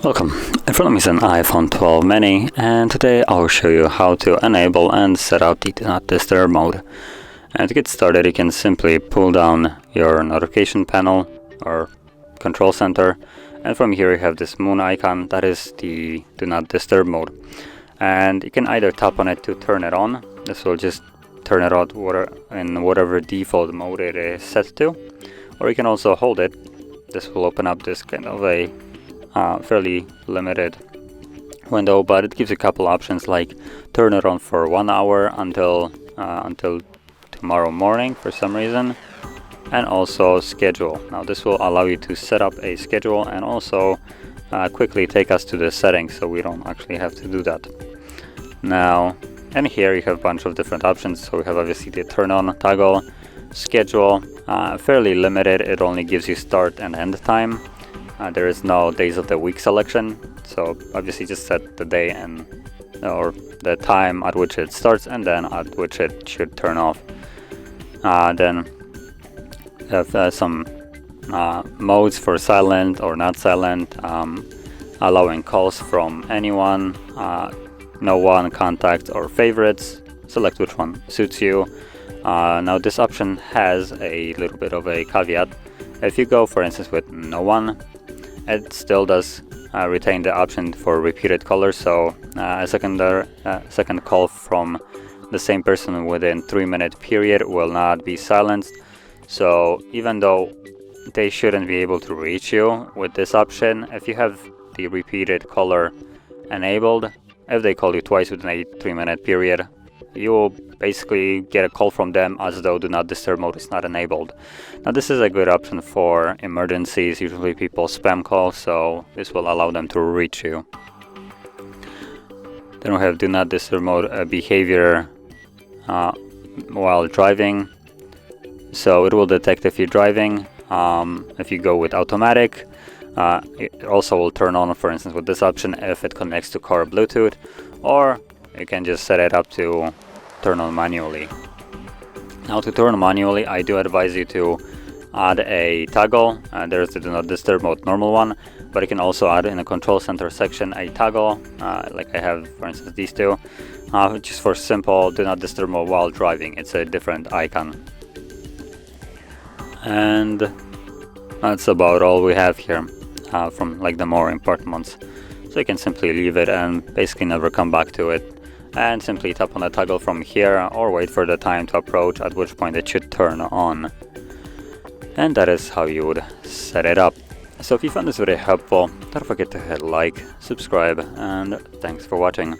Welcome. In front of me is an iPhone 12 mini, and today I'll show you how to enable and set up the Do Not Disturb mode. And to get started, you can simply pull down your notification panel or control center, and from here you have this moon icon. That is the Do Not Disturb mode, and you can either tap on it to turn it on. This will just turn it on in whatever default mode it is set to, or you can also hold it. This will open up this kind of a fairly limited window, but it gives you a couple options like turn it on for 1 hour until tomorrow morning for some reason, and also schedule. Now this will allow you to set up a schedule and also quickly take us to the settings, so we don't actually have to do that. Now, and here you have a bunch of different options. So we have obviously the turn on toggle, schedule, fairly limited. It only gives you start and end time. There is no days of the week selection, so obviously just set the day or the time at which it starts and then at which it should turn off. Then you have some modes for silent or not silent, allowing calls from anyone, no one, contact, or favorites. Select which one suits you. Now this option has a little bit of a caveat. If you go, for instance, with no one, it still does retain the option for repeated callers, so a second call from the same person within 3-minute period will not be silenced. So even though they shouldn't be able to reach you with this option, if you have the repeated caller enabled, if they call you twice within a 3-minute period, you will basically get a call from them as though Do Not Disturb mode is not enabled. Now this is a good option for emergencies. Usually people spam call, so this will allow them to reach you. Then we have Do Not Disturb mode behavior while driving. So it will detect if you're driving. If you go with automatic, it also will turn on, for instance, with this option if it connects to car Bluetooth, or you can just set it up to turn on manually. Now to turn manually, I do advise you to add a toggle. There's the Do Not Disturb mode normal one, but you can also add in the control center section a toggle, like I have, for instance, these two, just for simple Do Not Disturb mode while driving. It's a different icon. And that's about all we have here from like the more important ones. So you can simply leave it and basically never come back to it, and simply tap on the toggle from here or wait for the time to approach, at which point it should turn on. And that is how you would set it up. So if you found this video helpful, don't forget to hit like, subscribe, and thanks for watching.